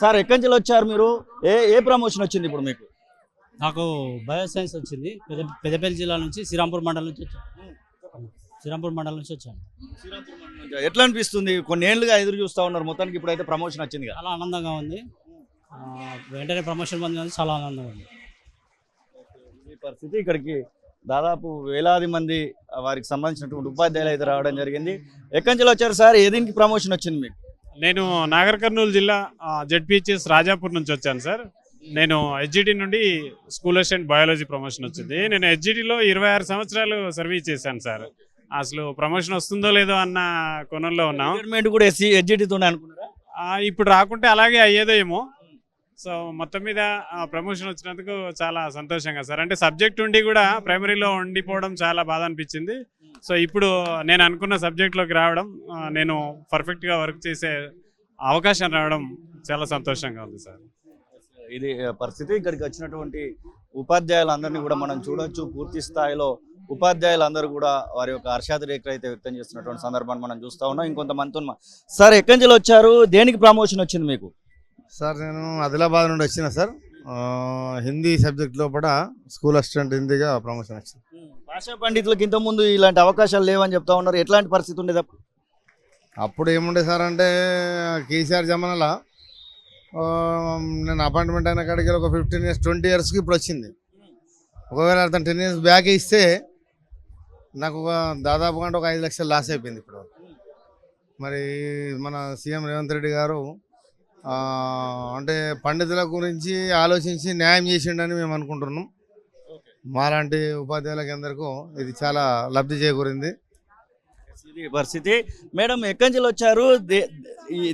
Sir ఎక్కడి నుంచి వచ్చారు మీరు? ఏ ఏ ప్రమోషన్ వచ్చింది ఇప్పుడు మీకు? నాకు బయోసైన్స్ వచ్చింది. పెద్దపల్లి జిల్లా నుంచి శ్రీరాంపూర్ మండలం నుంచి వచ్చాను. శ్రీరాంపూర్ మండలం నుంచి వచ్చాను. ఎట్లా అనిపిస్తుంది? కొన్ని ఏళ్ళుగా ఎదురు చూస్తా ఉన్నారు, మొత్తానికి ఇప్పుడైతే ప్రమోషన్ వచ్చింది కదా. చాలా ఆనందంగా ఉంది. వెంటనే ప్రమోషన్ పొందినందుకు చాలా ఆనందంగా ఉంది. ఈ పరిస్థితి ఇక్కడికి దాదాపు వేలాది మంది వారికి సంబంధించినటువంటి ఉపాధ్యాయులు అయితే రావడం జరిగింది. ఎక్కడి నుంచి వచ్చారు సార్? ఏ దీనికి ప్రమోషన్ వచ్చింది మీకు? నేను నాగర్ కర్నూలు జిల్లా జెడ్పీహెచ్ఎస్ రాజాపూర్ నుంచి వచ్చాను సార్. నేను హెచ్జిటి నుండి స్కూల్ అసిస్టెంట్ బయాలజీ ప్రమోషన్ వచ్చింది. నేను హెచ్జిటిలో 26 సంవత్సరాలు సర్వీస్ చేశాను సార్. అసలు ప్రమోషన్ వస్తుందో లేదో అన్న కోణంలో ఉన్నాం. గవర్నమెంట్ కూడా హెచ్జిటితోనే అనుకున్నారా? ఇప్పుడు రాకుంటే అలాగే అయ్యేదో ఏమో. సో మొత్తం మీద ప్రమోషన్ వచ్చినందుకు చాలా సంతోషంగా సార్. అంటే సబ్జెక్ట్ ఉండి కూడా ప్రైమరీలో ఉండిపోవడం చాలా బాధ అనిపించింది. సో ఇప్పుడు నేను అనుకున్న సబ్జెక్ట్లోకి రావడం, నేను పర్ఫెక్ట్గా వర్క్ చేసే అవకాశం రావడం చాలా సంతోషంగా ఉంది సార్. ఇది పరిస్థితి. ఇక్కడికి వచ్చినటువంటి ఉపాధ్యాయులందరినీ కూడా మనం చూడొచ్చు. పూర్తి స్థాయిలో ఉపాధ్యాయులందరూ కూడా వారి యొక్క హర్షాతిరేకత అయితే వ్యక్తం చేస్తున్నటువంటి సందర్భాన్ని మనం చూస్తూ ఉన్నాం. ఇంకొంతమంది సార్ ఎక్కడి నుంచి వచ్చారు? దేనికి ప్రమోషన్ వచ్చింది మీకు? సార్ నేను ఆదిలాబాద్ నుండి వచ్చిన సార్. హిందీ సబ్జెక్ట్ లోపల స్కూల్ అసిస్టెంట్ హిందీగా ప్రమోషన్ వచ్చింది. భాషా పండితులకు ఇంతకుముందు ఇలాంటి అవకాశాలు లేవని చెప్తా ఉన్నారు. ఎట్లాంటి పరిస్థితి ఉండేది అప్పుడు ఏముండే సార్ అంటే కేసీఆర్ జమానాలో నేను అపాయింట్మెంట్ అయిన కాడికి ఒక 15 years 20 yearsకి ఇప్పుడు వచ్చింది. ఒకవేళ అతను 10 years బ్యాక్ ఇస్తే నాకు దాదాపుగా ఒక 5 లక్షలు లాస్ అయిపోయింది. ఇప్పుడు మరి మన సీఎం రేవంత్ రెడ్డి గారు అంటే పండితుల గురించి ఆలోచించి న్యాయం చేసిండని మేము అనుకుంటున్నాం. మాలాంటి ఉపాధ్యాయులకి అందరికీ ఇది చాలా లబ్ధి చేకూరింది. ఇది పరిస్థితి. మేడం ఎక్కడి నుంచి వచ్చారు?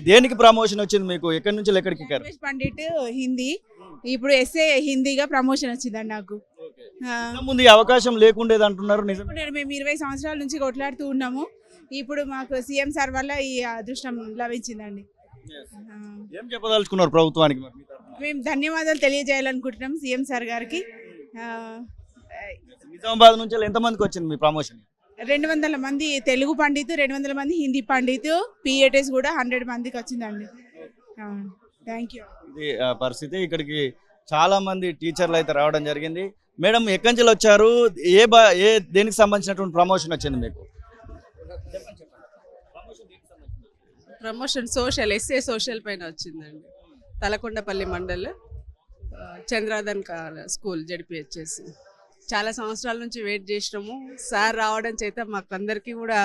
దేనికి ప్రమోషన్ వచ్చింది మీకు? ఎక్కడి నుంచి ఎక్కడికి? పండిట్ హిందీ, ఇప్పుడు ఎస్ఏ హిందీగా ప్రమోషన్ వచ్చిందండి నాకు. ముందు ఈ అవకాశం లేకుండేది అంటున్నారు. మేము 20 సంవత్సరాల నుంచి కొట్లాడుతూ ఉన్నాము. ఇప్పుడు మాకు సీఎం సార్ వల్ల ఈ అదృష్టం లభించిందండి. ఏం చెప్పదలుచుకున్నారు ప్రభుత్వానికి? మేము ధన్యవాదాలు తెలియజేయాలనుకుంటున్నాం సీఎం సార్ గారికి. నిజామాబాద్ నుంచి ఎంతమందికి వచ్చింది మీ ప్రమోషన్? 200 మంది తెలుగు పండితు, 200 మంది హిందీ పండితు, పిఏటీస్ కూడా 100 మందికి వచ్చిందండి. Thank you. ఇది పరిస్థితి. ఇక్కడికి చాలా మంది టీచర్లు అయితే రావడం జరిగింది. మేడం ఎక్కడి నుంచి వచ్చారు? ఏ దేనికి సంబంధించినటువంటి ప్రమోషన్ వచ్చింది మీకు? ప్రమోషన్ సోషల్, ఎస్ఏ సోషల్ పైన వచ్చిందండి. Talakondapalli mandal Chandradan school ZPHS. చాలా సంవత్సరాల నుంచి వెయిట్ చేసినాము. సార్ రావడం చేత మాకు అందరికీ కూడా,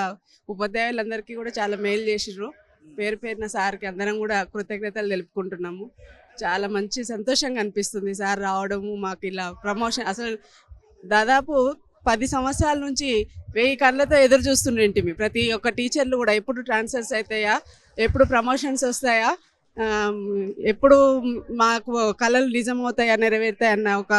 ఉపాధ్యాయులందరికీ కూడా చాలా మేలు చేసిర్రు. పేరు పేరున సార్కి అందరం కూడా కృతజ్ఞతలు తెలుపుకుంటున్నాము. చాలా మంచి సంతోషంగా అనిపిస్తుంది సార్ రావడము. మాకు ఇలా ప్రమోషన్ అసలు దాదాపు 10 సంవత్సరాల నుంచి 1000 కళ్ళతో ఎదురు చూస్తుండేంటిమి. ప్రతి ఒక్క టీచర్లు కూడా ఎప్పుడు ట్రాన్స్ఫర్స్ అవుతాయా, ఎప్పుడు ప్రమోషన్స్ వస్తాయా, ఎప్పుడు మాకు కళలు నిజమవుతాయా, నెరవేరుతాయన్న ఒక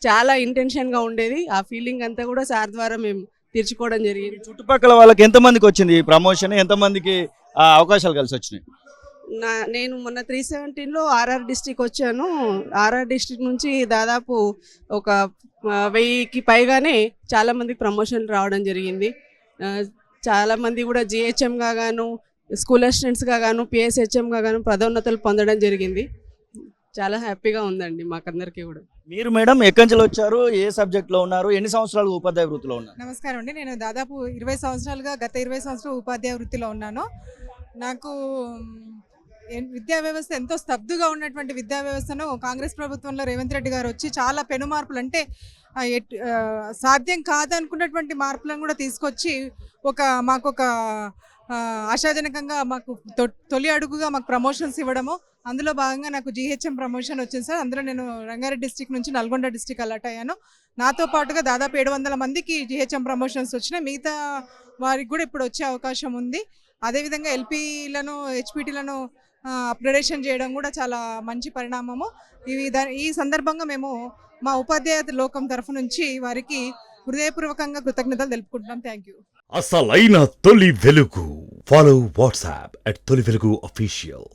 చాలా ఇంటెన్షన్గా ఉండేది. ఆ ఫీలింగ్ అంతా కూడా సార్ ద్వారా మేము తీర్చుకోవడం జరిగింది. చుట్టుపక్కల వాళ్ళకి ఎంతమందికి వచ్చింది ఈ ప్రమోషన్? ఎంతమందికి అవకాశాలు కలిసి వచ్చినాయి? నేను మొన్న 317లో ఆర్ఆర్ డిస్ట్రిక్ట్ వచ్చాను. ఆర్ఆర్ డిస్ట్రిక్ట్ నుంచి దాదాపు ఒక 1000కి పైగానే చాలా మందికి ప్రమోషన్లు రావడం జరిగింది. చాలామంది కూడా జిహెచ్ఎంగా గాను, స్కూల్ అసిస్టెంట్స్గా గాను, పిఎస్హెచ్ఎంగా గాను పదోన్నతులు పొందడం జరిగింది. చాలా హ్యాపీగా ఉందండి మాకందరికీ కూడా. మీరు మేడం ఎక్కడి నుంచి వచ్చారు? ఏ సబ్జెక్ట్లో ఉన్నారు? ఎన్ని సంవత్సరాలు ఉపాధ్యాయ వృత్తిలో ఉన్నారు? నమస్కారం అండి. నేను దాదాపు 20 సంవత్సరాలుగా, గత 20 సంవత్సరాలు ఉపాధ్యాయ వృత్తిలో ఉన్నాను. నాకు విద్యా వ్యవస్థ ఎంతో స్తబ్దుగా ఉన్నటువంటి విద్యా వ్యవస్థను కాంగ్రెస్ ప్రభుత్వంలో రేవంత్ రెడ్డి గారు వచ్చి చాలా పెను మార్పులు, అంటే సాధ్యం కాదనుకున్నటువంటి మార్పులను కూడా తీసుకొచ్చి మాకొక ఆశాజనకంగా మాకు తొలి అడుగుగా మాకు ప్రమోషన్స్ ఇవ్వడము. అందులో భాగంగా నాకు జిహెచ్ఎం ప్రమోషన్ వచ్చింది సార్. అందులో నేను రంగారెడ్డి డిస్ట్రిక్ట్ నుంచి నల్గొండ డిస్ట్రిక్ట్ అలాట్ అయ్యాను. నాతో పాటుగా దాదాపు 700 మందికి జిహెచ్ఎం ప్రమోషన్స్ వచ్చినాయి. మిగతా వారికి కూడా ఇప్పుడు వచ్చే అవకాశం ఉంది. అదేవిధంగా ఎల్పీలను, హెచ్పిటీలను అప్గ్రేడేషన్ చేయడం కూడా చాలా మంచి పరిణామము. ఈ సందర్భంగా మేము మా ఉపాధ్యాయ లోకం తరఫు నుంచి వారికి హృదయపూర్వకంగా కృతజ్ఞతలు తెలుపుకుంటున్నాం. Thank you. అసలైన తొలి వెలుగు. ఫాలో వాట్సాప్ @తొలి వెలుగు అఫీషియల్.